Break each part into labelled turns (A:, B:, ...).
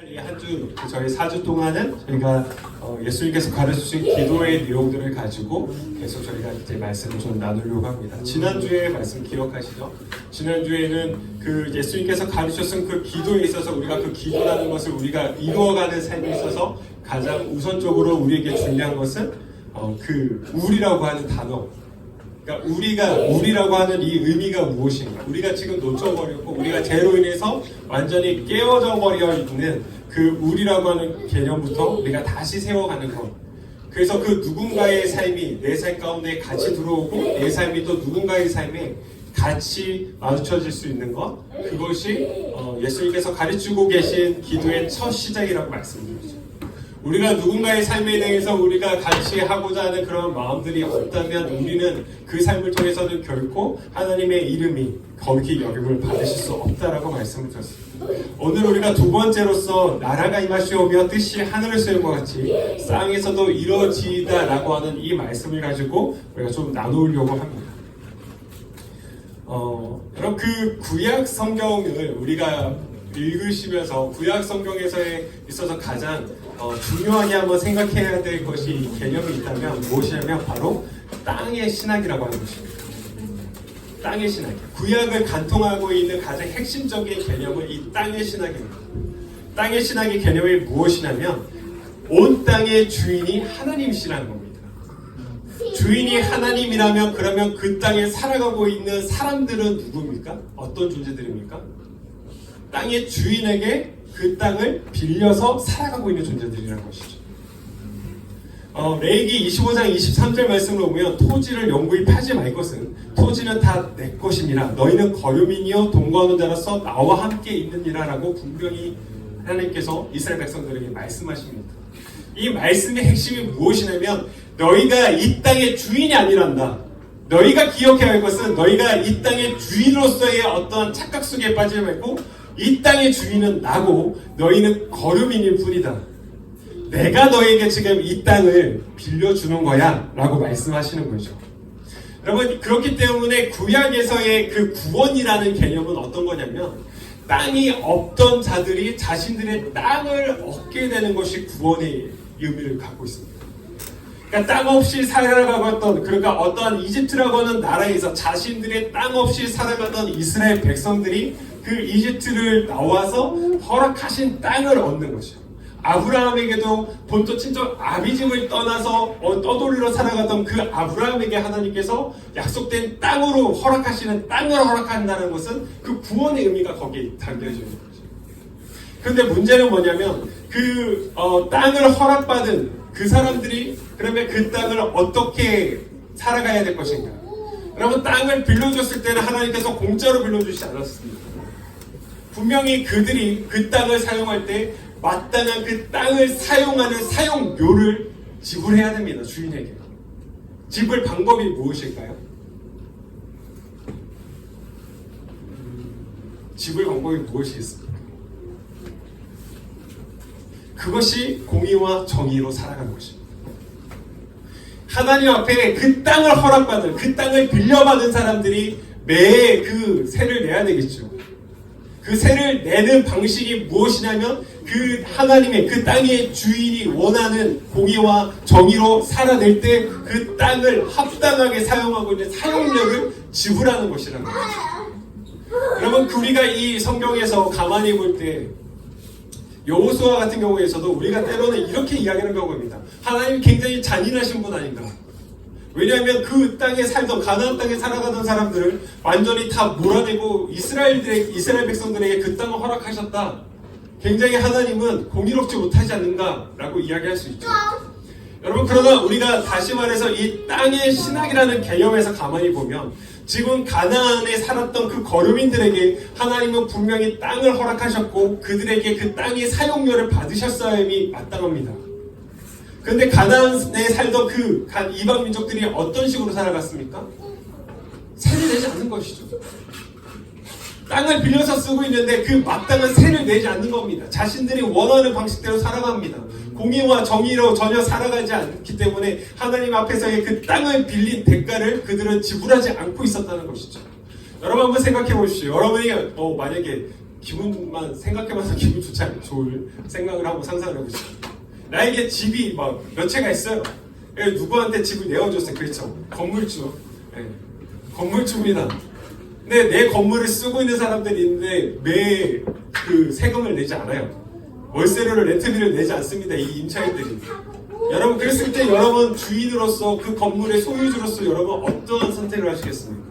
A: 이 한 주, 저희 4주 동안은 저희가 예수님께서 가르쳐주신 기도의 내용들을 가지고 계속 저희가 이제 말씀을 좀 나누려고 합니다. 지난주에 말씀 기억하시죠? 지난주에는 그 예수님께서 가르쳤던 그 기도에 있어서 우리가 그 기도라는 것을 우리가 이루어가는 삶에 있어서 가장 우선적으로 우리에게 중요한 것은 그 우리라고 하는 단어. 그러니까 우리라고 하는 이 의미가 무엇인가? 우리가 지금 놓쳐버렸고 우리가 죄로 인해서 완전히 깨어져 버려 있는 그 우리라고 하는 개념부터 우리가 다시 세워가는 것. 그래서 그 누군가의 삶이 내 삶 가운데 같이 들어오고 내 삶이 또 누군가의 삶에 같이 마주쳐질 수 있는 것. 그것이 예수님께서 가르치고 계신 기도의 첫 시작이라고 말씀드렸죠. 우리가 누군가의 삶에 대해서 우리가 같이 하고자 하는 그런 마음들이 없다면 우리는 그 삶을 통해서는 결코 하나님의 이름이 거룩히 여김을 받으실 수 없다라고 말씀을 드렸습니다. 오늘 우리가 두 번째로서 나라가 임하시오며 뜻이 하늘을 세운 것 같이 땅에서도 이루어지다라고 하는 이 말씀을 가지고 우리가 좀 나누려고 합니다. 여러분 그 구약 성경을 우리가 읽으시면서 구약 성경에서 있어서 가장 중요하게 한번 생각해야 될 것이 개념이 있다면 무엇이냐면 바로 땅의 신학이라고 하는 것입니다. 땅의 신학. 구약을 간통하고 있는 가장 핵심적인 개념은 이 땅의 신학입니다. 땅의 신학의 개념이 무엇이냐면 온 땅의 주인이 하나님이시라는 겁니다. 주인이 하나님이라면 그러면 그 땅에 살아가고 있는 사람들은 누굽니까? 어떤 존재들입니까? 땅의 주인에게 그 땅을 빌려서 살아가고 있는 존재들이라는 것이죠. 레위기 25장 23절 말씀을 보면 토지를 영구히 파지 말 것은 토지는 다 내 것이니라 너희는 거류민이여 동거하는 자로서 나와 함께 있느니라 라고 분명히 하나님께서 이스라엘 백성들에게 말씀하십니다. 이 말씀의 핵심이 무엇이냐면 너희가 이 땅의 주인이 아니란다. 너희가 기억해야 할 것은 너희가 이 땅의 주인으로서의 어떤 착각 속에 빠지지 말고 이 땅의 주인은 나고 너희는 거류민일 뿐이다. 내가 너에게 지금 이 땅을 빌려주는 거야 라고 말씀하시는 거죠. 여러분 그렇기 때문에 구약에서의 그 구원이라는 개념은 어떤 거냐면 땅이 없던 자들이 자신들의 땅을 얻게 되는 것이 구원의 의미를 갖고 있습니다. 그러니까 땅 없이 살아가던 그러니까 어떠한 이집트라고 하는 나라에서 자신들의 땅 없이 살아가던 이스라엘 백성들이 그 이집트를 나와서 허락하신 땅을 얻는 것이요. 아브라함에게도 본토 친척 아비집을 떠나서 떠돌이로 살아가던 그 아브라함에게 하나님께서 약속된 땅으로 허락하시는 땅을 허락한다는 것은 그 구원의 의미가 거기에 담겨져 있는 거죠. 그런데 문제는 뭐냐면 그 땅을 허락받은 그 사람들이 그러면 그 땅을 어떻게 살아가야 될 것인가? 여러분 땅을 빌려줬을 때는 하나님께서 공짜로 빌려주시지 않았습니다. 분명히 그들이 그 땅을 사용할 때 마땅한 그 땅을 사용하는 사용료를 지불해야 됩니다. 주인에게. 지불 방법이 무엇일까요? 지불 방법이 무엇이 있습니까? 그것이 공의와 정의로 살아가는 것입니다. 하나님 앞에 그 땅을 허락받은 그 땅을 빌려받은 사람들이 매 그 세를 내야 되겠죠. 그 세를 내는 방식이 무엇이냐면 그 하나님의 그 땅의 주인이 원하는 공의와 정의로 살아낼 때 그 땅을 합당하게 사용하고 있는 사용료를 지불하는 것이라는 거죠. 여러분 우리가 이 성경에서 가만히 볼 때 여호수아 같은 경우에서도 우리가 때로는 이렇게 이야기하는 경우입니다. 하나님 굉장히 잔인하신 분 아닌가? 왜냐하면 그 땅에 살던 가나안 땅에 살아가던 사람들을 완전히 다 몰아내고 이스라엘 백성들에게 그 땅을 허락하셨다. 굉장히 하나님은 공의롭지 못하지 않는가라고 이야기할 수 있죠. 여러분 그러나 우리가 다시 말해서 이 땅의 신학이라는 개념에서 가만히 보면 지금 가나안에 살았던 그 거류민들에게 하나님은 분명히 땅을 허락하셨고 그들에게 그 땅의 사용료를 받으셨어야이 마땅합니다. 그런데 가나안에 살던 그 이방 민족들이 어떤 식으로 살아갔습니까? 세를 내지 않는 것이죠. 땅을 빌려서 쓰고 있는데 그 마땅한 세를 내지 않는 겁니다. 자신들이 원하는 방식대로 살아갑니다. 공의와 정의로 전혀 살아가지 않기 때문에 하나님 앞에서의 그 땅을 빌린 대가를 그들은 지불하지 않고 있었다는 것이죠. 여러분 한번 생각해 보십시오. 여러분이 만약에 기분만 생각해봐서 기분 좋지 않아요. 좋을 생각을 하고 상상을 해보시죠. 나에게 집이 막 몇 채가 있어요. 누구한테 집을 내어줬어요. 그렇죠. 건물주. 네. 건물주입니다. 근데 내 건물을 쓰고 있는 사람들이 있는데 매 그 세금을 내지 않아요. 월세료를 렌트비를 내지 않습니다. 이 임차인들이. 여러분 그랬을 때 여러분 주인으로서 그 건물의 소유주로서 여러분 어떤 선택을 하시겠습니까?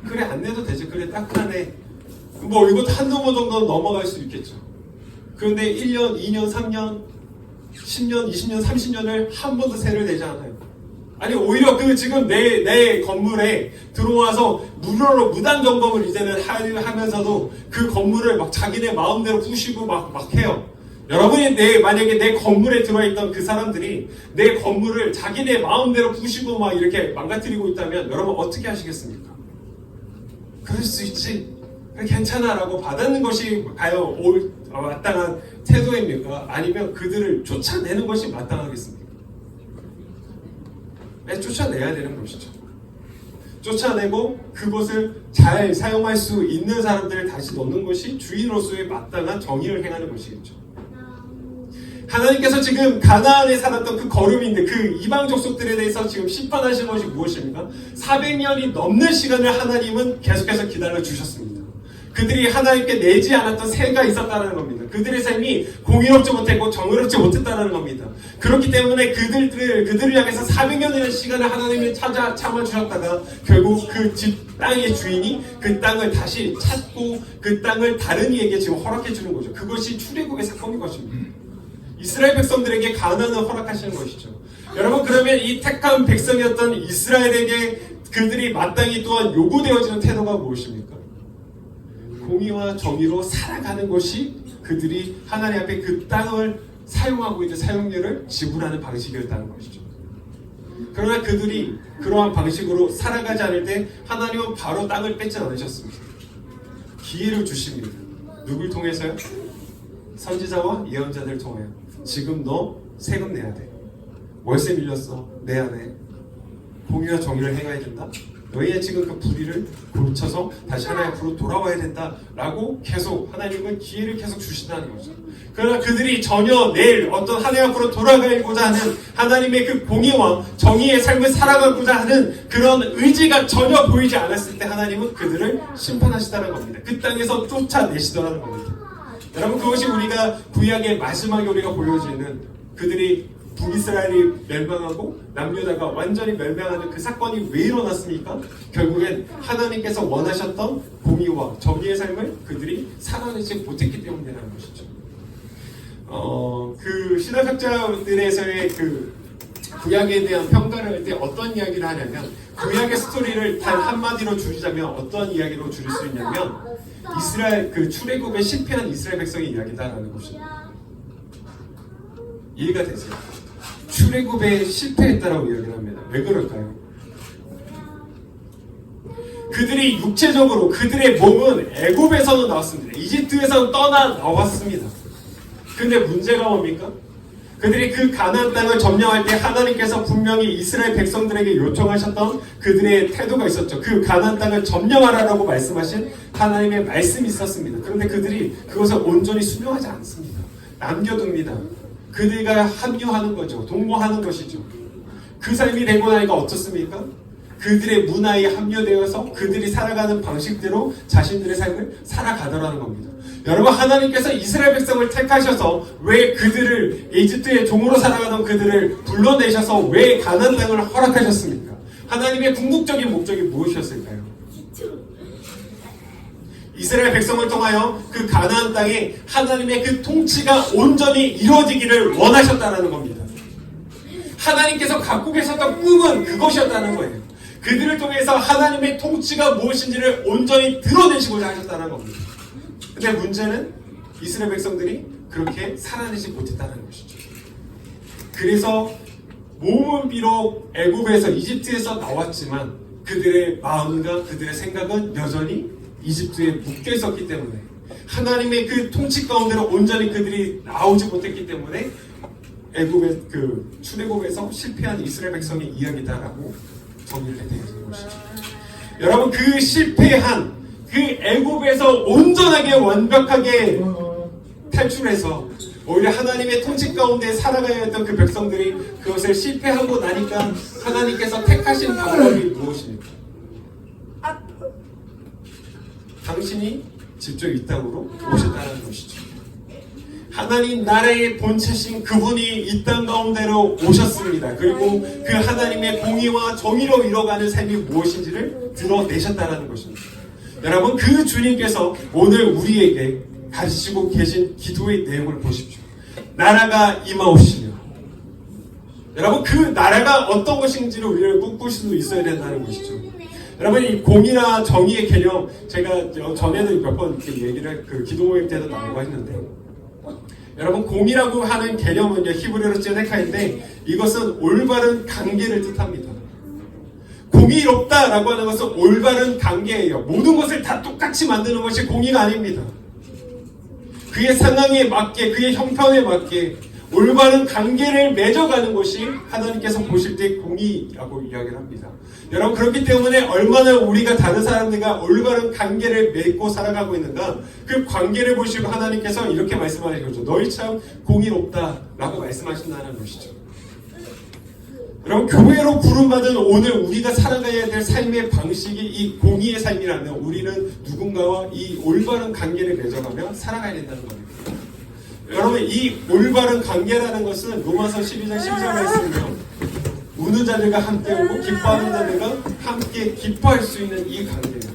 A: 그래 안 내도 되지. 그래 딱 하네. 뭐 이것도 한두 번 정도는 넘어갈 수 있겠죠. 그런데 1년, 2년, 3년, 10년, 20년, 30년을 한 번도 세를 내지 않아요. 아니 오히려 그 지금 내 건물에 들어와서 무료로 무단 점검을 이제는 하면서도 그 건물을 막 자기네 마음대로 부시고 막 해요. 여러분이 만약에 내 건물에 들어있던 그 사람들이 내 건물을 자기네 마음대로 부시고 막 이렇게 망가뜨리고 있다면 여러분 어떻게 하시겠습니까? 그럴 수 있지. 그래 괜찮아 라고 받아는 것이 과연 마땅한 태도입니까? 아니면 그들을 쫓아내는 것이 마땅하겠습니까? 네, 쫓아내야 되는 것이죠. 쫓아내고 그것을 잘 사용할 수 있는 사람들을 다시 넣는 것이 주인으로서의 마땅한 정의를 행하는 것이겠죠. 하나님께서 지금 가나안에 살았던 그 거류민들, 그 이방 족속들에 대해서 지금 심판하신 것이 무엇입니까? 400년이 넘는 시간을 하나님은 계속해서 기다려 주셨습니다. 그들이 하나님께 내지 않았던 세가 있었다는 겁니다. 그들의 삶이 공의롭지 못했고 정의롭지 못했다는 겁니다. 그렇기 때문에 그들을 향해서 400년이라는 시간을 하나님이 참아주셨다가 결국 그 집 땅의 주인이 그 땅을 다시 찾고 그 땅을 다른 이에게 지금 허락해 주는 거죠. 그것이 출애굽의 사건인 것입니다. 이스라엘 백성들에게 가나안을 허락하시는 것이죠. 여러분 그러면 이 택한 백성이었던 이스라엘에게 그들이 마땅히 또한 요구되어지는 태도가 무엇입니까? 공의와 정의로 살아가는 것이 그들이 하나님 앞에 그 땅을 사용하고 있는 사용료를 지불하는 방식이었다는 것이죠. 그러나 그들이 그러한 방식으로 살아가지 않을 때 하나님은 바로 땅을 뺏지 않으셨습니다. 기회를 주십니다. 누굴 통해서요? 선지자와 예언자들을 통하여. 지금 너 세금 내야 돼. 월세 밀렸어. 내야 돼. 공의와 정의를 행해야 된다. 너희의 지금 그 불의를 고쳐서 다시 하나님 앞으로 돌아와야 된다라고 계속 하나님은 기회를 계속 주신다는 거죠. 그러나 그들이 전혀 내일 어떤 하나님 앞으로 돌아가고자 하는 하나님의 그 공의와 정의의 삶을 살아가고자 하는 그런 의지가 전혀 보이지 않았을 때 하나님은 그들을 심판하시다는 겁니다. 그 땅에서 쫓아내시더라는 겁니다. 여러분 그것이 우리가 구약의 마지막에 우리가 보여지는 그들이 북이스라엘이 멸망하고 남유다가 완전히 멸망하는 그 사건이 왜 일어났습니까? 결국엔 하나님께서 원하셨던 공의와 정의의 삶을 그들이 살아내지 못했기 때문이라는 것이죠. 그 신학학자들에서의 그 구약에 대한 평가를 할 때 어떤 이야기를 하냐면 구약의 스토리를 단 한마디로 줄이자면 어떤 이야기로 줄일 수 있냐면 이스라엘 그 출애굽에 실패한 이스라엘 백성의 이야기다라는 것입니다. 이해가 되세요? 출애굽에 실패했다라고 이야기를 합니다. 왜 그럴까요? 그들이 육체적으로 그들의 몸은 애굽에서는 나왔습니다. 이집트에서는 떠나 나왔습니다. 근데 문제가 뭡니까? 그들이 그 가나안 땅을 점령할 때 하나님께서 분명히 이스라엘 백성들에게 요청하셨던 그들의 태도가 있었죠. 그 가나안 땅을 점령하라고 말씀하신 하나님의 말씀이 있었습니다. 그런데 그들이 그것을 온전히 순종하지 않습니다. 남겨둡니다. 그들과 합류하는 거죠. 동거하는 것이죠. 그 삶이 되고 나니까 어떻습니까? 그들의 문화에 합류되어서 그들이 살아가는 방식대로 자신들의 삶을 살아가더라는 겁니다. 여러분 하나님께서 이스라엘 백성을 택하셔서 왜 그들을 이집트의 종으로 살아가던 그들을 불러내셔서 왜 가나안 땅을 허락하셨습니까? 하나님의 궁극적인 목적이 무엇이었을까요? 이스라엘 백성을 통하여 그 가나안 땅에 하나님의 그 통치가 온전히 이루어지기를 원하셨다는 겁니다. 하나님께서 갖고 계셨던 꿈은 그것이었다는 거예요. 그들을 통해서 하나님의 통치가 무엇인지를 온전히 드러내시고자 하셨다는 겁니다. 근데 문제는 이스라엘 백성들이 그렇게 살아내지 못했다는 것이죠. 그래서 몸은 비록 애굽에서 이집트에서 나왔지만 그들의 마음과 그들의 생각은 여전히 이집트에 묶여 있었기 때문에 하나님의 그 통치 가운데로 온전히 그들이 나오지 못했기 때문에 애굽의 그 출애굽에서 실패한 이스라엘 백성의 이야기다라고 정의를 해야 되는 것이죠. 여러분 그 실패한 그 애굽에서 온전하게 완벽하게 탈출해서 오히려 하나님의 통치 가운데 살아가야 했던 그 백성들이 그것을 실패하고 나니까 하나님께서 택하신 방법이 무엇입니까? 당신이 직접 이 땅으로 오셨다는 것이죠. 하나님 나라의 본체신 그분이 이 땅 가운데로 오셨습니다. 그리고 그 하나님의 공의와 정의로 이뤄가는 삶이 무엇인지를 드러내셨다는 것입니다. 여러분, 그 주님께서 오늘 우리에게 가르치고 계신 기도의 내용을 보십시오. 나라가 임하옵시며, 여러분, 그 나라가 어떤 것인지를 우리를 꿈꿀 수도 있어야 된다는 것이죠. 여러분, 이 공의나 정의의 개념, 제가 전에도 몇 번 얘기를 기도 모임 때도 나오고 했는데, 여러분, 공의라고 하는 개념은 히브리어로 쯔데카인데 이것은 올바른 관계를 뜻합니다. 공의롭다라고 하는 것은 올바른 관계예요. 모든 것을 다 똑같이 만드는 것이 공의가 아닙니다. 그의 상황에 맞게, 그의 형편에 맞게 올바른 관계를 맺어가는 것이 하나님께서 보실 때 공의라고 이야기를 합니다. 여러분, 그렇기 때문에 얼마나 우리가 다른 사람들과 올바른 관계를 맺고 살아가고 있는가, 그 관계를 보시고 하나님께서 이렇게 말씀하시는 거죠. 너희 참 공의롭다라고 말씀하신다는 것이죠. 여러분, 교회로 부름받은 오늘 우리가 살아가야 될 삶의 방식이 이 공의의 삶이라면 우리는 누군가와 이 올바른 관계를 맺어가며 살아가야 된다는 겁니다. 여러분, 이 올바른 관계라는 것은 로마서 12장 10절 말씀이요, 우는 자들과 함께 울고 기뻐하는 자들과 함께 기뻐할 수 있는 이 관계예요.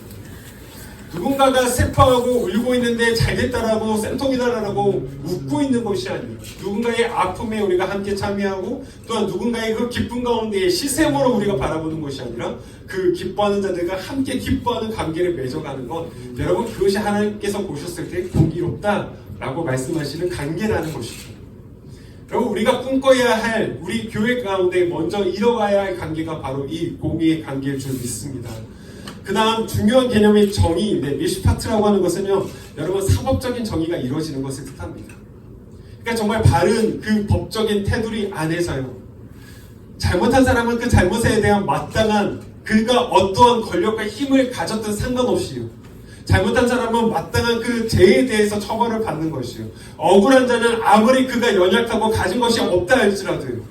A: 누군가가 슬퍼하고 울고 있는데 잘됐다라고 쌤통이다라고 웃고 있는 것이 아니에요. 누군가의 아픔에 우리가 함께 참여하고 또한 누군가의 그 기쁨 가운데 시샘으로 우리가 바라보는 것이 아니라 그 기뻐하는 자들과 함께 기뻐하는 관계를 맺어가는 것, 여러분, 그것이 하나님께서 보셨을 때 공의롭다라고 말씀하시는 관계라는 것이죠. 여러분, 우리가 꿈꿔야 할 우리 교회 가운데 먼저 이뤄가야 할 관계가 바로 이 공의의 관계일 줄 믿습니다. 그 다음 중요한 개념이 정의인데, 미슈파트라고 하는 것은요, 여러분, 사법적인 정의가 이루어지는 것을 뜻합니다. 그러니까 정말 바른 그 법적인 테두리 안에서요, 잘못한 사람은 그 잘못에 대한 마땅한, 그가 어떠한 권력과 힘을 가졌든 상관없이요, 잘못한 사람은 마땅한 그 죄에 대해서 처벌을 받는 것이요, 억울한 자는 아무리 그가 연약하고 가진 것이 없다 할지라도요,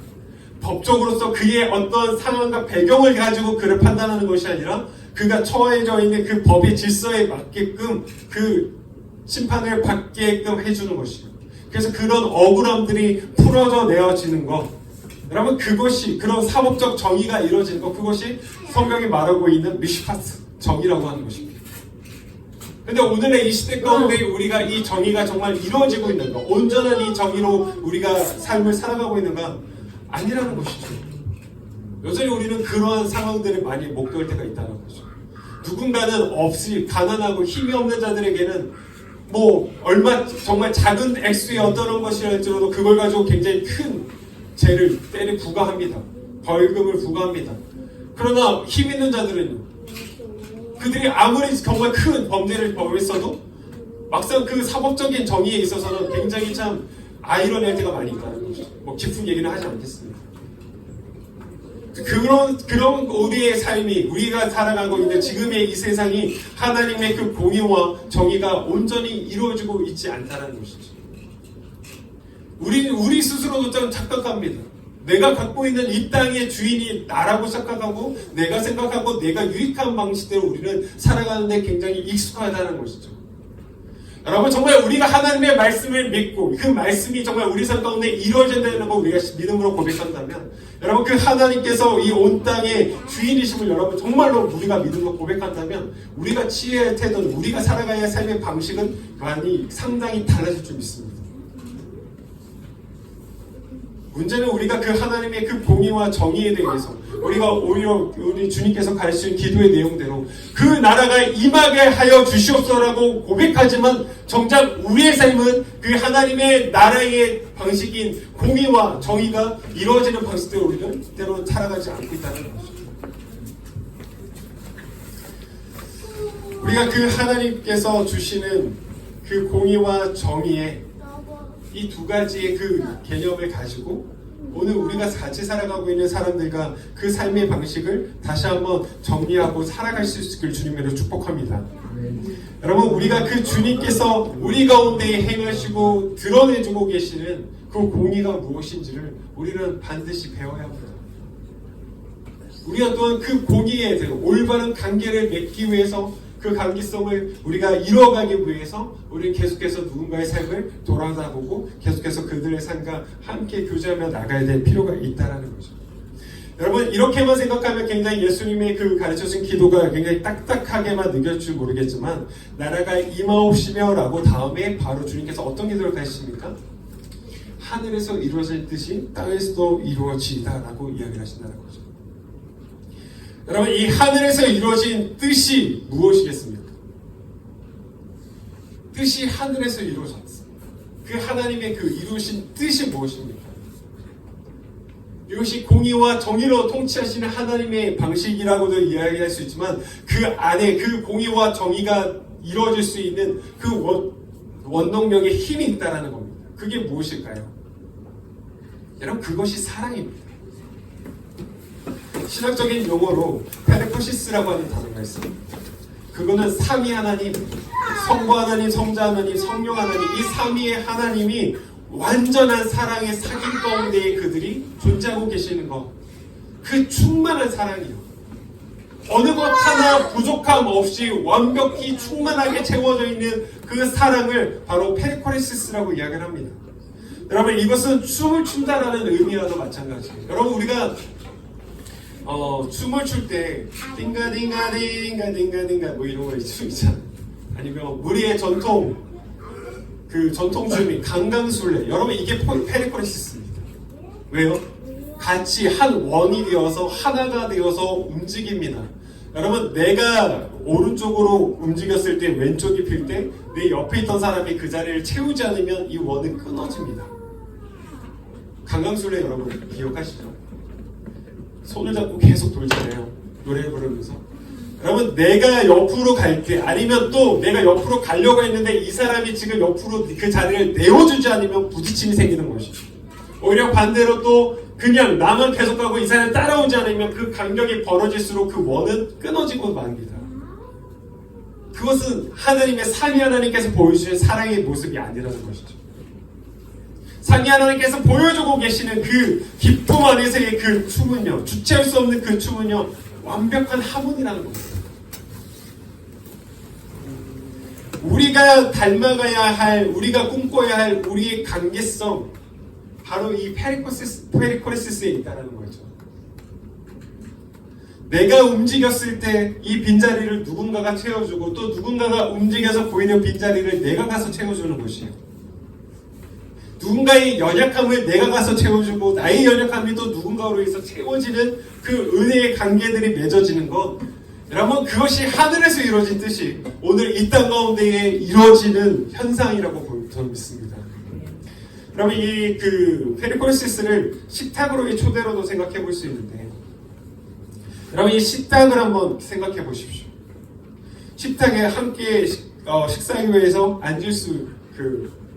A: 법적으로서 그의 어떤 상황과 배경을 가지고 그를 판단하는 것이 아니라 그가 처해져 있는 그 법의 질서에 맞게끔 그 심판을 받게끔 해주는 것이요, 그래서 그런 억울함들이 풀어져 내어지는 것, 여러분, 그것이, 그런 사법적 정의가 이루어지는 것, 그것이 성경이 말하고 있는 미슈파트 정의라고 하는 것입니다. 근데 오늘의 이 시대 가운데 우리가 이 정의가 정말 이루어지고 있는가, 온전한 이 정의로 우리가 삶을 살아가고 있는가, 아니라는 것이죠. 여전히 우리는 그러한 상황들을 많이 목도할 때가 있다는 거죠. 누군가는 없이 가난하고 힘이 없는 자들에게는 얼마 정말 작은 액수의 어떤 것이랄지라도 그걸 가지고 굉장히 큰 죄를 때를 부과합니다. 벌금을 부과합니다. 그러나 힘 있는 자들은요, 그들이 아무리 정말 큰 범죄를 범했어도 막상 그 사법적인 정의에 있어서는 굉장히 참 아이러니할 때가 많이 있다는 거죠. 깊은 얘기는 하지 않겠습니다. 그런 우리의 삶이, 우리가 살아가고 있는 지금의 이 세상이 하나님의 그 공의와 정의가 온전히 이루어지고 있지 않다는 것이죠. 우리 스스로도 좀 착각합니다. 내가 갖고 있는 이 땅의 주인이 나라고 착각하고 내가 생각하고 내가 유익한 방식대로 우리는 살아가는데 굉장히 익숙하다는 것이죠. 여러분, 정말 우리가 하나님의 말씀을 믿고 그 말씀이 정말 우리 삶 가운데 이루어진다는 걸 우리가 믿음으로 고백한다면, 여러분, 그 하나님께서 이 온 땅의 주인이심을 여러분 정말로 우리가 믿음으로 고백한다면 우리가 취해야 할 태도는, 우리가 살아가야 할 삶의 방식은 많이 상당히 달라질 줄 믿습니다. 문제는 우리가 그 하나님의 그 공의와 정의에 대해서 우리가 오히려 우리 주님께서 가르치신 기도의 내용대로 그 나라가 임하게 하여 주시옵소서라고 고백하지만 정작 우리의 삶은 그 하나님의 나라의 방식인 공의와 정의가 이루어지는 방식대로 우리는 때로 살아가지 않고 있다는 것이죠. 우리가 그 하나님께서 주시는 그 공의와 정의의 이 두 가지의 그 개념을 가지고 오늘 우리가 같이 살아가고 있는 사람들과 그 삶의 방식을 다시 한번 정리하고 살아갈 수 있기를 주님으로 축복합니다. 여러분, 우리가 그 주님께서 우리 가운데 행하시고 드러내주고 계시는 그 공의가 무엇인지를 우리는 반드시 배워야 합니다. 우리가 또한 그 공의에 대해 올바른 관계를 맺기 위해서 그 관계성을 우리가 이루어가기 위해서 우리는 계속해서 누군가의 삶을 돌아다보고 계속해서 그들의 삶과 함께 교제하며 나가야 될 필요가 있다는 거죠. 여러분, 이렇게만 생각하면 굉장히 예수님의 그 가르쳐준 기도가 굉장히 딱딱하게만 느껴질지 모르겠지만, 나라가 임하옵시며 라고 다음에 바로 주님께서 어떤 기도를 가르치십니까? 하늘에서 이루어질 뜻이 땅에서도 이루어지다 라고 이야기를 하신다는 거죠. 여러분, 이 하늘에서 이루어진 뜻이 무엇이겠습니까? 뜻이 하늘에서 이루어졌습니다. 그 하나님의 그 이루신 뜻이 무엇입니까? 이것이 공의와 정의로 통치하시는 하나님의 방식이라고도 이야기할 수 있지만, 그 안에 그 공의와 정의가 이루어질 수 있는 그 원동력의 힘이 있다는 겁니다. 그게 무엇일까요? 여러분, 그것이 사랑입니다. 신학적인 용어로 페레코시스라고 하는 단어가 있습니다. 그거는 삼위 하나님, 성부 하나님, 성자 하나님, 성령 하나님, 이 삼위의 하나님이 완전한 사랑의 사귐 가운데에 그들이 존재하고 계시는 것, 그 충만한 사랑이요, 어느 것 하나 부족함 없이 완벽히 충만하게 채워져 있는 그 사랑을 바로 페리코레시스라고 이야기를 합니다. 여러분, 이것은 춤을 춘다라는 의미와도 마찬가지예요. 여러분, 우리가 춤을 출 때 띵가띵가띵가띵가띵가 뭐 이런 거 있잖아요. 아니면 우리의 전통 춤이 강강술래. 여러분, 이게 페리코레시스입니다. 왜요? 같이 한 원이 되어서 하나가 되어서 움직입니다. 여러분, 내가 오른쪽으로 움직였을 때, 왼쪽이 필 때 내 옆에 있던 사람이 그 자리를 채우지 않으면 이 원은 끊어집니다. 강강술래 여러분 기억하시죠? 손을 잡고 계속 돌잖아요. 노래를 부르면서. 여러분, 내가 옆으로 갈 때, 아니면 또 내가 옆으로 가려고 했는데 이 사람이 지금 옆으로 그 자리를 내어주지 않으면 부딪힘이 생기는 것이죠. 오히려 반대로 또 그냥 나만 계속 가고 이 사람이 따라오지 않으면 그 간격이 벌어질수록 그 원은 끊어지고 맙니다. 그것은 하나님의 삼위 하나님께서 보여주신 사랑의 모습이 아니라는 것이죠. 삼위 하나님께서 보여주고 계시는 그 기쁨 안에서의 그 춤은요, 주체할 수 없는 그 춤은요, 완벽한 하모니라는 겁니다. 우리가 닮아가야 할, 우리가 꿈꿔야 할 우리의 관계성, 바로 이 페리코레시스에 있다는 거죠. 내가 움직였을 때 이 빈자리를 누군가가 채워주고, 또 누군가가 움직여서 보이는 빈자리를 내가 가서 채워주는 것이에요. 누군가의 연약함을 내가 가서 채워주고, 나의 연약함이 또 누군가로 해서 채워지는 그 은혜의 관계들이 맺어지는 것, 여러분, 그것이 하늘에서 이루어진 뜻이 오늘 이 땅 가운데에 이루어지는 현상이라고 저는 믿습니다. 여러분, 이 그 페리코레시스를 식탁으로의 초대로도 생각해 볼 수 있는데, 여러분, 이 식탁을 한번 생각해 보십시오. 식탁에 함께 식사하기 위해서 앉을 수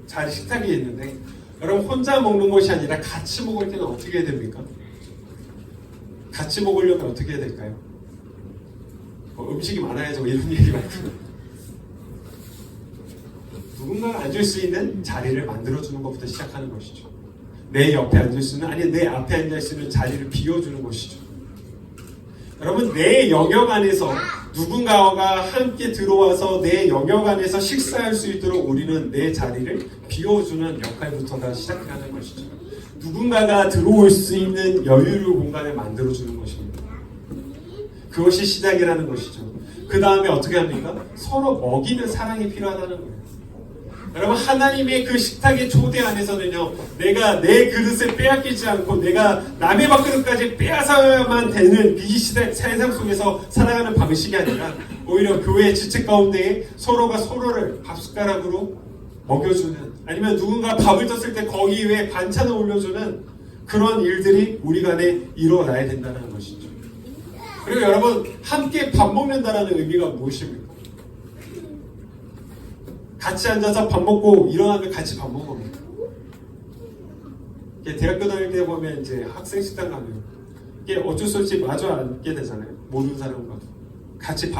A: 자리 식탁이 있는데, 여러분, 혼자 먹는 것이 아니라 같이 먹을 때는 어떻게 해야 됩니까? 같이 먹으려면 어떻게 해야 될까요? 음식이 많아야죠. 이런 얘기 말고. 누군가가 앉을 수 있는 자리를 만들어주는 것부터 시작하는 것이죠. 내 옆에 앉을 수 있는, 아니 내 앞에 앉을 수 있는 자리를 비워주는 것이죠. 여러분, 내 영역 안에서 누군가가 함께 들어와서 내 영역 안에서 식사할 수 있도록 우리는 내 자리를 비워주는 역할부터가 시작하는 것이죠. 누군가가 들어올 수 있는 여유를 공간을 만들어주는 것입니다. 그것이 시작이라는 것이죠. 그 다음에 어떻게 합니까? 서로 먹이는 사랑이 필요하다는 거예요. 여러분, 하나님의 그 식탁의 초대 안에서는요, 내가 내 그릇을 빼앗기지 않고 내가 남의 밥그릇까지 빼앗아야만 되는 이 세상 속에서 살아가는 방식이 아니라, 오히려 교회의 지체 가운데에 서로가 서로를 밥숟가락으로 먹여주는, 아니면 누군가 밥을 떴을 때 거기 위에 반찬을 올려주는 그런 일들이 우리 간에 일어나야 된다는 것이죠. 그리고 여러분, 함께 밥 먹는다는 의미가 무엇입니까? 같이 앉아서 밥 먹고 일어나면 같이 밥 먹습니다. 대학교 다닐 때 보면 이제 학생 식당 가면 이게 어쩔 수 없이 마주 앉게 되잖아요. 모르는 사람과 같이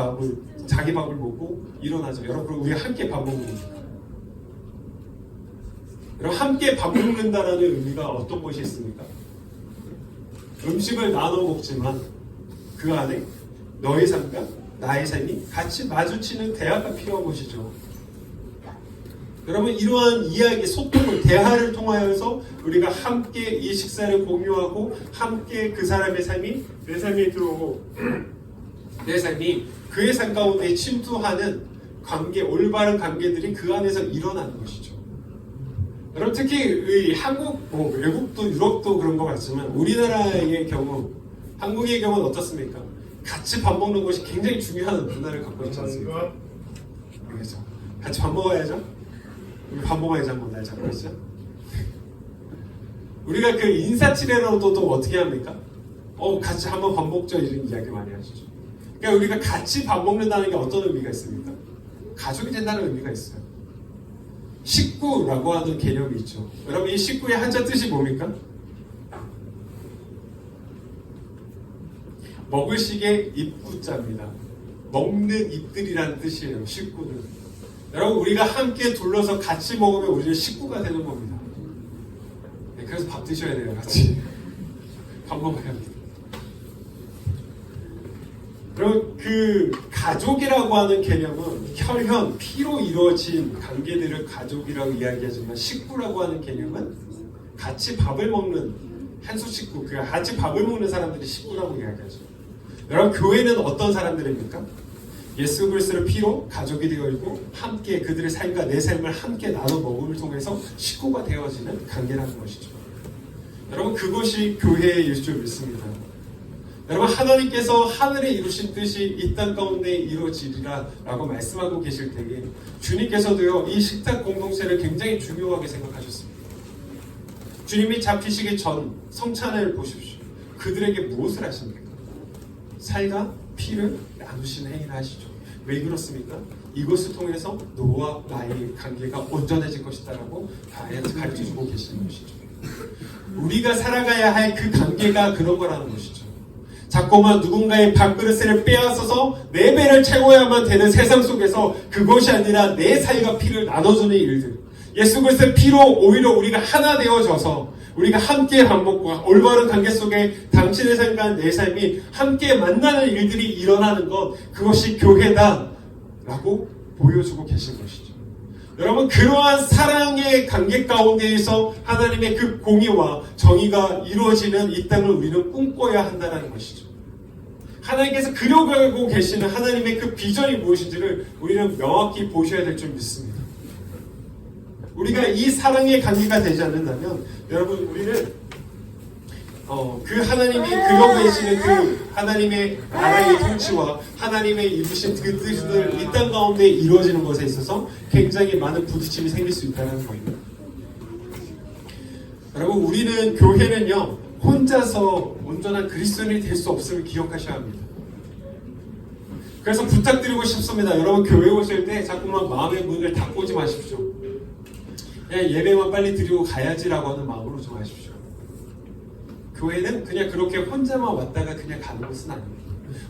A: 자기 밥을 먹고 일어나죠. 여러분, 우리 함께 밥 먹습니다. 여러분, 함께 밥 먹는다라는 의미가 어떤 것이 있습니까? 음식을 나눠 먹지만 그 안에 너의 삶과 나의 삶이 같이 마주치는 대화가 필요한 것이죠. 여러분, 이러한 이야기, 소통을, 대화를 통하여서 우리가 함께 이 식사를 공유하고 함께 그 사람의 삶이 내 삶에 들어오고 내 삶이 그의 삶 가운데 침투하는 관계, 올바른 관계들이 그 안에서 일어나는 것이죠. 여러분, 특히 한국, 외국도 유럽도 그런 것 같지만 우리나라의 경우, 한국의 경우는 어떻습니까? 같이 밥 먹는 것이 굉장히 중요한 문화를 갖고 있지 않습니까? 그렇죠. 같이 밥 먹어야죠. 우리 밥 먹어야지 한번 날 잡고 있죠. 우리가 그 인사치레로도 또 어떻게 합니까? 같이 한번 밥 먹죠, 이런 이야기 많이 하시죠. 그러니까 우리가 같이 밥 먹는다는 게 어떤 의미가 있습니까? 가족이 된다는 의미가 있어요. 식구라고 하는 개념이 있죠. 여러분, 이 식구의 한자 뜻이 뭡니까? 먹을 식의 입구자입니다. 먹는 입들이라는 뜻이에요. 식구는. 여러분, 우리가 함께 둘러서 같이 먹으면 우리는 식구가 되는 겁니다. 네, 그래서 밥 드셔야 돼요. 같이 밥 먹어야 합니다. 그럼 그 가족이라고 하는 개념은 혈연, 피로 이루어진 관계들을 가족이라고 이야기하지만, 식구라고 하는 개념은 같이 밥을 먹는 한수 식구, 그 같이 밥을 먹는 사람들이 식구라고 이야기하죠. 여러분, 교회는 어떤 사람들입니까? 예수 그리스도의 피로 가족이 되어 있고 함께 그들의 삶과 내 삶을 함께 나눠 먹음을 통해서 식구가 되어지는 관계라는 것이죠. 여러분, 그것이 교회일 줄 믿습니다. 여러분, 하나님께서 하늘에 이루신 뜻이 이 땅 가운데 이루어지리라 라고 말씀하고 계실 때에 주님께서도요, 이 식탁 공동체를 굉장히 중요하게 생각하셨습니다. 주님이 잡히시기 전 성찬을 보십시오. 그들에게 무엇을 하십니까? 살과 피를 나누시는 행위를 하시죠. 왜 그렇습니까? 이것을 통해서 너와 나의 관계가 온전해질 것이다라고 가르쳐주고 계시는 것이죠. 우리가 살아가야 할 그 관계가 그런 거라는 것이죠. 자꾸만 누군가의 밥그릇을 빼앗아서 내 배를 채워야만 되는 세상 속에서 그것이 아니라 내 살과 피를 나눠주는 일들, 예수 그리스도의 피로 오히려 우리가 하나 되어져서 우리가 함께 밥 먹고 올바른 관계 속에 당신의 삶과 내 삶이 함께 만나는 일들이 일어나는 것, 그것이 교회다 라고 보여주고 계신 것이죠. 여러분, 그러한 사랑의 관계 가운데에서 하나님의 그 공의와 정의가 이루어지는 이 땅을 우리는 꿈꿔야 한다는 것이죠. 하나님께서 그려가고 계시는 하나님의 그 비전이 무엇인지를 우리는 명확히 보셔야 될 줄 믿습니다. 우리가 이 사랑의 관계가 되지 않는다면 여러분, 우리는 그 하나님이 그려고 계시는 그 하나님의 나라의 통치와 하나님의 이루신 그 뜻을 이 땅 가운데 이루어지는 것에 있어서 굉장히 많은 부딪힘이 생길 수 있다는 겁니다. 여러분, 우리는 교회는요, 혼자서 온전한 그리스도인이 될 수 없음을 기억하셔야 합니다. 그래서 부탁드리고 싶습니다. 여러분, 교회 오실 때 자꾸만 마음의 문을 닫고 오지 마십시오. 그냥 예배만 빨리 드리고 가야지라고 하는 마음으로 좀 하십시오. 교회는 그냥 그렇게 혼자만 왔다가 그냥 가는 것은 아닙니다.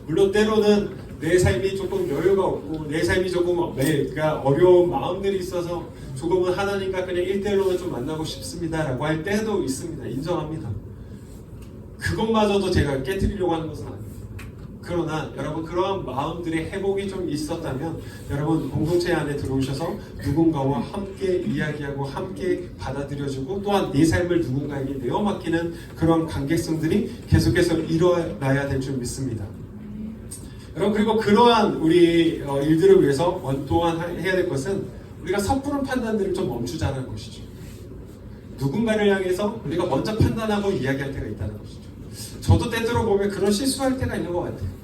A: 물론 때로는 내 삶이 조금 여유가 없고 내 삶이 조금 그러니까 어려운 마음들이 있어서 조금은 하나님과 그냥 1대1로는 좀 만나고 싶습니다라고 할 때도 있습니다. 인정합니다. 그것마저도 제가 깨트리려고 하는 것은 아닙니다. 그러나 여러분, 그러한 마음들의 회복이 좀 있었다면 여러분, 공동체 안에 들어오셔서 누군가와 함께 이야기하고 함께 받아들여주고 또한 내 삶을 누군가에게 내어 맡기는 그런 관계성들이 계속해서 일어나야 될 줄 믿습니다. 여러분, 그리고 그러한 우리 일들을 위해서 또한 해야 될 것은 우리가 섣부른 판단들을 좀 멈추자는 것이죠. 누군가를 향해서 우리가 먼저 판단하고 이야기할 때가 있다는 것이죠. 저도 때때로 보면 그런 실수할 때가 있는 것 같아요.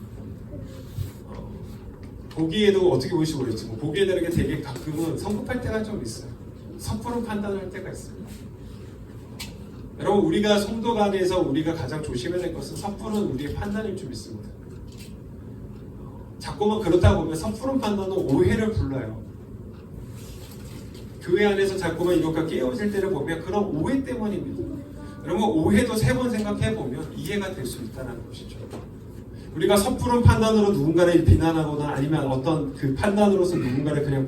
A: 보기에도 어떻게 보시고 그랬지, 보기에 다르게 되게 가끔은 성급할 때가 좀 있어요. 섣부른 판단을 할 때가 있어요. 여러분, 우리가 성도 간에서 우리가 가장 조심해야 될 것은 섣부른 우리의 판단일 줄 믿습니다. 자꾸만 그렇다 보면 섣부른 판단은 오해를 불러요. 교회 안에서 자꾸만 이렇게 깨어질 때를 보면 그런 오해 때문입니다. 여러분, 오해도 3번 생각해 보면 이해가 될 수 있다는 것이죠. 우리가 섣부른 판단으로 누군가를 비난하거나 아니면 어떤 그 판단으로서 누군가를 그냥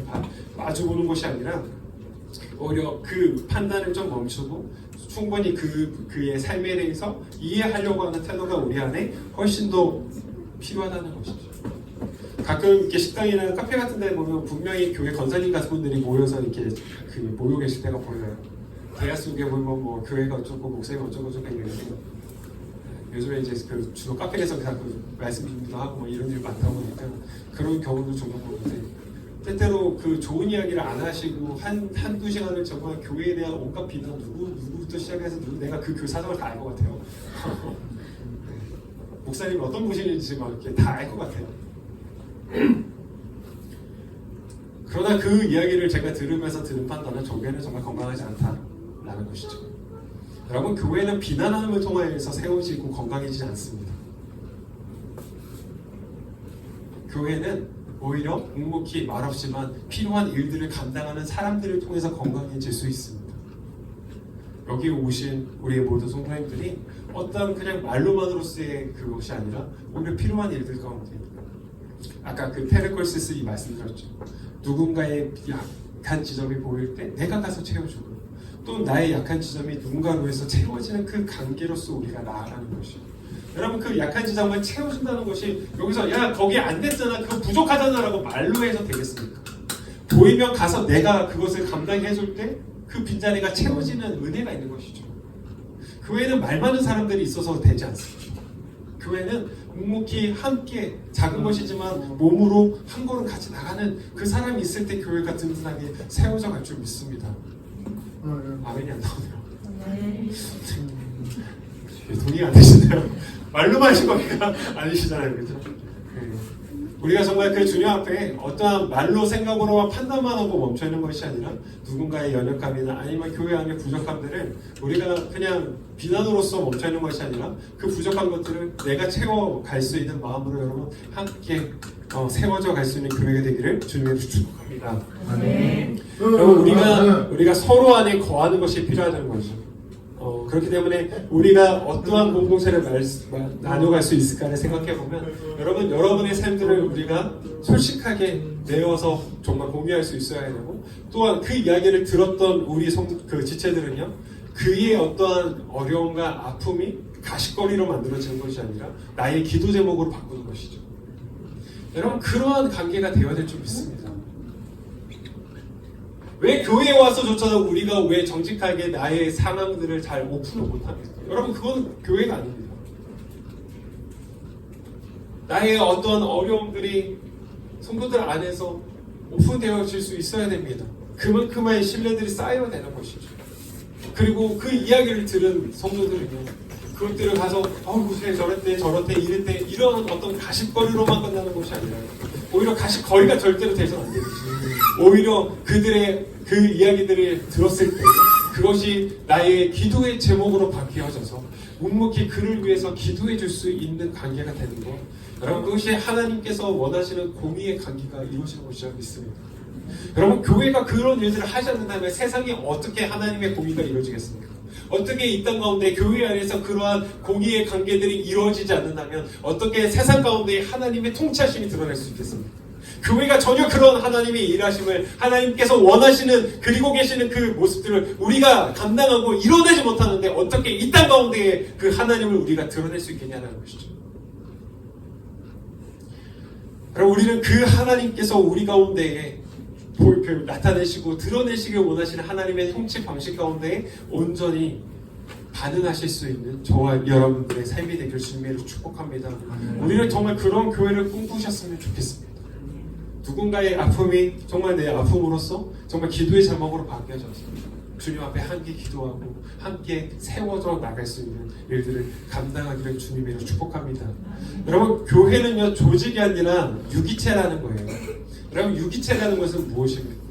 A: 마주보는 것이 아니라 오히려 그 판단을 좀 멈추고 충분히 그의 삶에 대해서 이해하려고 하는 태도가 우리 안에 훨씬 더 필요하다는 것이죠. 가끔 이렇게 식당이나 카페 같은 데 보면 분명히 교회 권사님 같은 분들이 모여서 이렇게 모여 계실 때가 보여요. 대화 속에 보면 뭐 교회가 어쩌고 목사님 어쩌고 저쩌고 이러는데 요즘에 이제 그 주로 카페에서 그 말씀 준비도 하고 뭐 이런 일 많다 보니까 그런 경우도 종종 보는데 때때로 그 좋은 이야기를 안 하시고 한두 시간을 정말 교회에 대한 온갖 비난 누구부터 시작해서 내가 그 사정을 다 알 것 같아요. 목사님 어떤 분이신지 막 이렇게 다 알 것 같아요. 그러나 그 이야기를 제가 들으면서 드는 판단은 교회는 정말 건강하지 않다라는 것이죠. 여러분, 교회는 비난함을 통해서 세워지고 건강해지지 않습니다. 교회는 오히려 묵묵히 말없지만 필요한 일들을 감당하는 사람들을 통해서 건강해질 수 있습니다. 여기 오신 우리의 모든 성도님들이 어떤 그냥 말로만으로서의 그것이 아니라 오히려 필요한 일들 가운데 아까 그 페르콜시스 이 말씀드렸죠. 누군가의 약한 지점이 보일 때 내가 가서 채워주고 또 나의 약한 지점이 누군가로 해서 채워지는 그 관계로서 우리가 나아가는 것이죠. 여러분, 그 약한 지점을 채워준다는 것이 여기서 야 거기 안 됐잖아 그거 부족하잖아 라고 말로 해서 되겠습니까? 보이면 가서 내가 그것을 감당해줄 때 그 빈자리가 채워지는 은혜가 있는 것이죠. 교회는 말 많은 사람들이 있어서 되지 않습니다. 교회는 묵묵히 함께 작은 것이지만 몸으로 한 걸음 같이 나가는 그 사람이 있을 때 교회가 든든하게 세워져 갈 줄 믿습니다. 아멘이 안 나오네요. 돈이 안 되시나요? 말로만 하신 거니까 아니시잖아요. 그렇죠? 우리가 정말 그 주님 앞에 어떠한 말로 생각으로만 판단만 하고 멈춰있는 것이 아니라 누군가의 연약함이나 아니면 교회 안의 부족함들을 우리가 그냥 비난으로서 멈춰있는 것이 아니라 그 부족한 것들을 내가 채워갈 수 있는 마음으로 여러분 함께 세워져 갈 수 있는 교회가 되기를 주님의 축복합니다. 여러분, 우리가 서로 안에 거하는 것이 필요하다는 거죠. 그렇기 때문에 우리가 어떠한 공동체를 나눠갈 수 있을까를 생각해보면 여러분의 삶들을 우리가 솔직하게 내어서 정말 공유할 수 있어야 되고 또한 그 이야기를 들었던 우리 그 지체들은요 그의 어떠한 어려움과 아픔이 가십거리로 만들어지는 것이 아니라 나의 기도 제목으로 바꾸는 것이죠. 여러분, 그러한 관계가 되어야 될 줄 믿습니다. 왜 교회에 와서조차도 우리가 왜 정직하게 나의 상황들을 잘 오픈을 못합니까? 여러분, 그건 교회가 아닙니다. 나의 어떤 어려움들이 성도들 안에서 오픈되어질 수 있어야 됩니다. 그만큼의 신뢰들이 쌓여야 되는 것이죠. 그리고 그 이야기를 들은 성도들은요, 그것들을 가서 그새 저랬대 이랬대 이런 어떤 가십거리로만 끝나는 것이 아니라 오히려 가십거리가 절대로 돼서는 안 되지. 오히려 그들의 그 이야기들을 들었을 때 그것이 나의 기도의 제목으로 바뀌어져서 묵묵히 그를 위해서 기도해 줄 수 있는 관계가 되는 것, 여러분, 그것이 하나님께서 원하시는 공의의 관계가 이루어지는 것이라고 믿습니다. 여러분, 교회가 그런 일들을 하지 않는다면 세상에 어떻게 하나님의 공의가 이루어지겠습니까? 어떻게 이 땅 가운데 교회 안에서 그러한 공의의 관계들이 이루어지지 않는다면 어떻게 세상 가운데 하나님의 통치하심이 드러날 수 있겠습니까? 교회가 전혀 그런 하나님의 일하심을 하나님께서 원하시는 그리고 계시는 그 모습들을 우리가 감당하고 이뤄내지 못하는데 어떻게 이 땅 가운데에 그 하나님을 우리가 드러낼 수 있겠냐는 것이죠. 그럼 우리는 그 하나님께서 우리 가운데에 나타내시고 드러내시길 원하시는 하나님의 통치 방식 가운데 온전히 반응하실 수 있는 저와 여러분들의 삶이 되길 주님으로 축복합니다. 우리는 정말 그런 교회를 꿈꾸셨으면 좋겠습니다. 누군가의 아픔이 정말 내 아픔으로써 정말 기도의 제목으로 바뀌어져서 주님 앞에 함께 기도하고 함께 세워져 나갈 수 있는 일들을 감당하기를 주님으로 축복합니다. 여러분, 교회는요 조직이 아니라 유기체라는 거예요. 여러분, 유기체라는 것은 무엇입니까?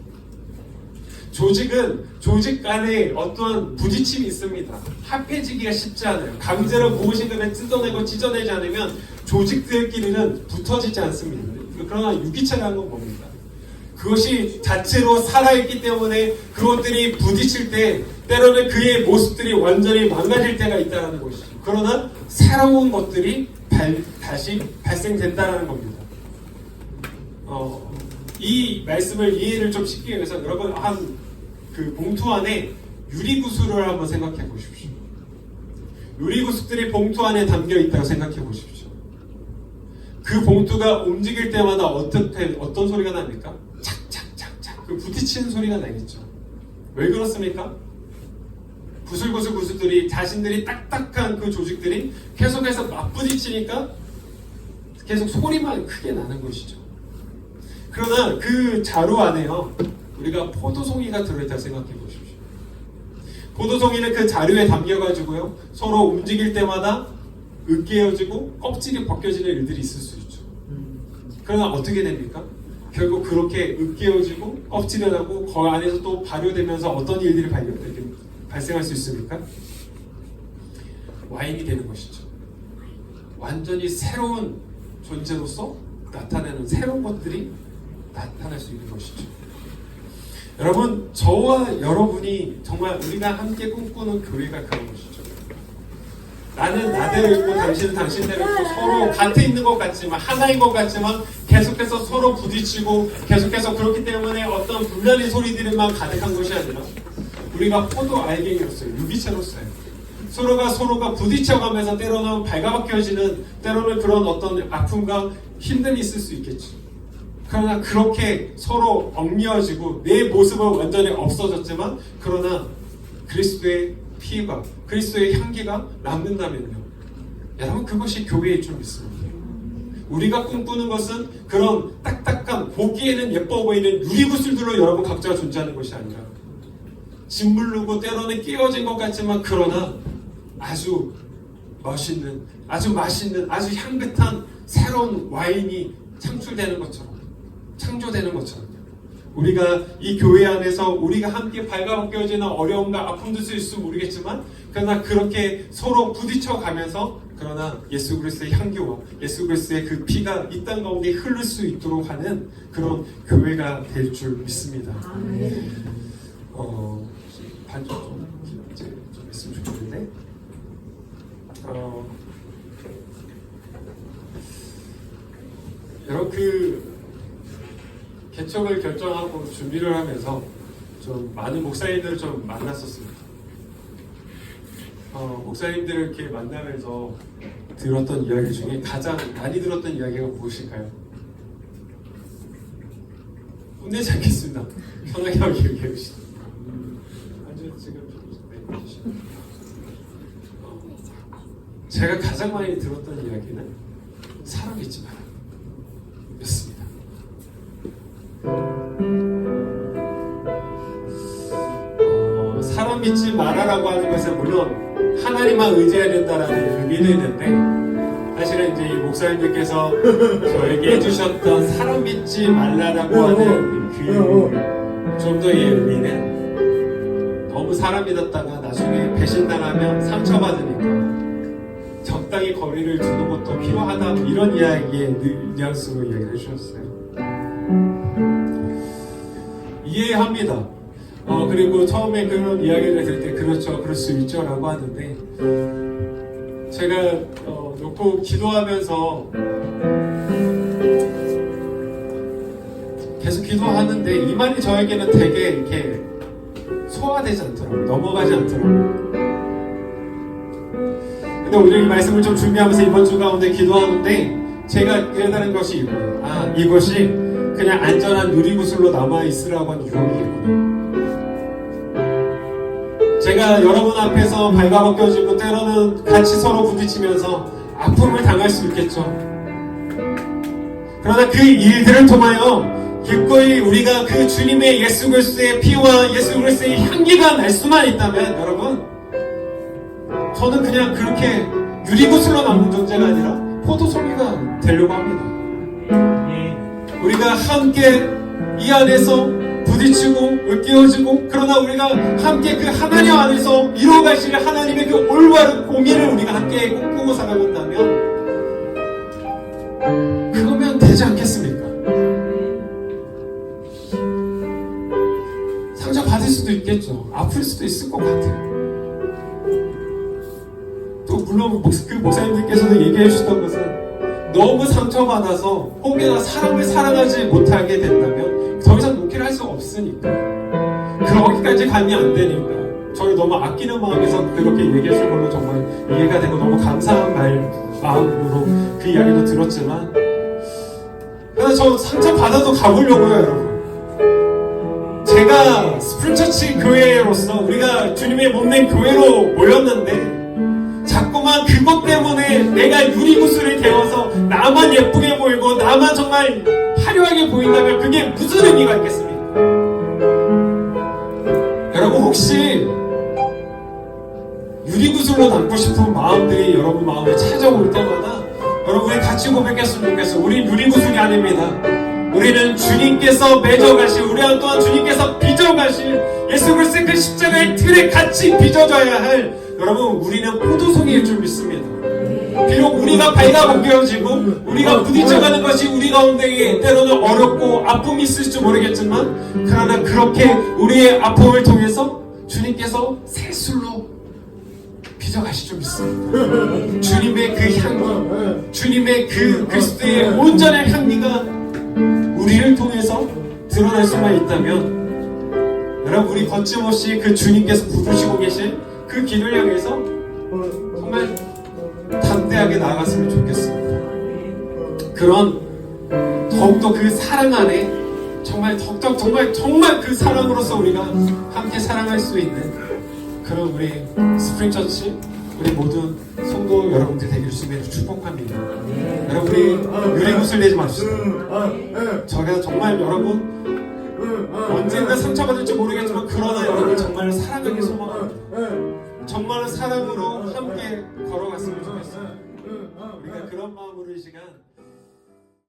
A: 조직은 조직 간에 어떠한 부딪힘이 있습니다. 합해지기가 쉽지 않아요. 강제로 무엇인가를 뜯어내고 찢어내지 않으면 조직들끼리는 붙어지지 않습니다. 그러나 유기체라는 건 뭡니까? 그것이 자체로 살아있기 때문에 그것들이 부딪힐 때 때로는 그의 모습들이 완전히 망가질 때가 있다는 것이죠. 그러나 새로운 것들이 다시 발생된다라는 겁니다. 이 말씀을 이해를 좀 쉽게 해서 여러분 그 봉투 안에 유리구슬을 한번 생각해 보십시오. 유리구슬들이 봉투 안에 담겨 있다고 생각해 보십시오. 그 봉투가 움직일 때마다 어떤 소리가 납니까? 착착착착 그 부딪히는 소리가 나겠죠. 왜 그렇습니까? 구슬구슬들이 자신들이 딱딱한 그 조직들이 계속해서 맞부딪히니까 계속 소리만 크게 나는 것이죠. 그러나 그 자루 안에요, 우리가 포도송이가 들어있다고 생각해 보십시오. 포도송이는 그 자루에 담겨가지고요, 서로 움직일 때마다 으깨어지고 껍질이 벗겨지는 일들이 있을 수 있죠. 그러나 어떻게 됩니까? 결국 그렇게 으깨어지고 껍질이 나고 그 안에서 또 발효되면서 어떤 일들이 발생할 수 있습니까? 와인이 되는 것이죠. 완전히 새로운 존재로서 나타내는 새로운 것들이 나타날 수 있는 것이죠. 여러분, 저와 여러분이 정말 우리가 함께 꿈꾸는 교회가 그런 것이죠. 나는 나대로 있고 당신은 당신대로 있고 서로 같이 있는 것 같지만, 하나인 것 같지만 계속해서 서로 부딪히고 계속해서 그렇기 때문에 어떤 분란의 소리들만 가득한 것이 아니라 우리가 포도 알갱이로서요, 유기체로서요, 서로가 부딪혀가면서 때로는 발가벗겨지는, 때로는 그런 어떤 아픔과 힘듦이 있을 수 있겠죠. 그러나 그렇게 서로 얽매어지고 내 모습은 완전히 없어졌지만, 그러나 그리스도의 피가, 그리스도의 향기가 남는다면요, 여러분, 그것이 교회의 좀 있습니다. 우리가 꿈꾸는 것은 그런 딱딱한, 보기에는 예뻐 보이는 유리구슬들로 여러분 각자가 존재하는 것이 아니라 짓무르고 때로는 끼어진 것 같지만, 그러나 아주 멋있는, 아주 맛있는, 아주 향긋한 새로운 와인이 창출되는 것처럼, 창조되는 것처럼, 우리가 이 교회 안에서 우리가 함께 발가벗겨지는 어려움과 아픔도 있을지 모르겠지만, 그러나 그렇게 서로 부딪혀가면서, 그러나 예수 그리스도의 향기와 예수 그리스도의 그 피가 이 땅 가운데 흐를 수 있도록 하는 그런 교회가 될 줄 믿습니다. 반쪽 좀 했으면 좋겠는데, 여러분, 그 개척을 결정하고 준비를 하면서 좀 많은 목사님들을 좀 만났었습니다. 목사님들을 이렇게 만나면서 들었던 이야기 중에 가장 많이 들었던 이야기가 무엇일까요? 혼내지 않겠습니다. 편하게 하고 얘기해 주시죠. 제가 가장 많이 들었던 이야기는 사람 믿지 마라 였습니다. 사람 믿지 마라라고 하는 것은 물론 하나님만 의지해야 된다라는 의미도 있는데, 사실은 이제 이 목사님들께서 저에게 해주셨던 사람 믿지 말라라고 하는 그 좀 더의 의미는, 너무 사람 믿었다가 나중에 배신당하면 상처받으니까 적당히 거리를 두는 것도 필요하다, 이런 이야기의 뉘앙스로 이야기를 해주셨어요. 이해합니다. 그리고 처음에 그런 이야기를 들을 때 그렇죠, 그럴 수 있죠 라고 하는데, 제가 놓고 기도하면서 계속 기도하는데 이 말이 저에게는 되게 이렇게 소화되지 않더라고요. 넘어가지 않더라고요. 근데 오늘 이 말씀을 좀 준비하면서 이번 주 가운데 기도하는데 제가 깨달은 것이 이거예요. 이것이 그냥 안전한 유리구슬로 남아있으라고 하는 유혹이겠구나. 제가 여러분 앞에서 발가벗겨지고 때로는 같이 서로 부딪히면서 아픔을 당할 수 있겠죠. 그러나 그 일들을 통하여 기꺼이 우리가 그 주님의 예수 그리스도의 피와 예수 그리스도의 향기가 날 수만 있다면, 여러분, 저는 그냥 그렇게 유리구슬로 남는 존재가 아니라 포도송이가 되려고 합니다. 우리가 함께 이 안에서 부딪히고 으깨어지고, 그러나 우리가 함께 그 하나님 안에서 이루어가실 하나님의 그 올바른 공의를 우리가 함께 꿈꾸고 살아간다면, 그거면 되지 않겠습니까? 상처받을 수도 있겠죠. 아플 수도 있을 것 같아요. 또 물론 그 목사님들께서도 얘기해 주셨던 것은 너무 상처받아서 혹여나 사람을 사랑하지 못하게 된다면 더 이상 목회를 할 수가 없으니까 그러기까지 가면 안 되니까 저를 너무 아끼는 마음에서 그렇게 얘기해 준 걸로 정말 이해가 되고 너무 감사한 마음으로 그 이야기도 들었지만 그래서 저 상처받아도 가보려고요 여러분. 제가 스프링처치 교회로서 우리가 주님의 몸된 교회로 모였는데 자꾸만 그것 때문에 내가 유리구슬이 되어서 나만 예쁘게 보이고 나만 정말 화려하게 보인다면 그게 무슨 의미가 있겠습니까? 여러분 혹시 유리구슬로 남고 싶은 마음들이 여러분 마음에 찾아올 때마다 여러분이 같이 고백했으면 좋겠어요. 우린 유리구슬이 아닙니다. 우리는 주님께서 맺어가실 우리 또한 주님께서 빚어가실 예수 그리스도의 그 십자가의 틀에 같이 빚어져야 할 여러분 우리는 포도송이일 줄 믿습니다. 비록 우리가 발가벗겨지고 우리가 부딪혀가는 것이 우리 가운데 때로는 어렵고 아픔이 있을지 모르겠지만 그러나 그렇게 우리의 아픔을 통해서 주님께서 새술로 빚어가실 줄 믿습니다. 주님의 그 향기 주님의 그 그리스도의 온전한 향기가 우리를 통해서 드러날 수만 있다면 여러분 우리 거침없이 그 주님께서 부르시고 계신 그 길을 향해서 정말 담대하게 나아갔으면 좋겠습니다. 그런 더욱더 그 사랑 안에 정말 그 사랑으로서 우리가 함께 사랑할 수 있는 그런 우리 스프링처치 우리 모든 성도 여러분들 되기를 주님으로 축복합니다. 여러분 우리 유리구슬 내지 마십시오. 저가 정말 여러분 언젠가 상처받을지 모르겠지만 그러나 여러분 정말 사랑하기 소망합니다. 정말 사랑으로 함께 걸어갔으면 좋겠어요. 우리가 그런 마음으로 이 시간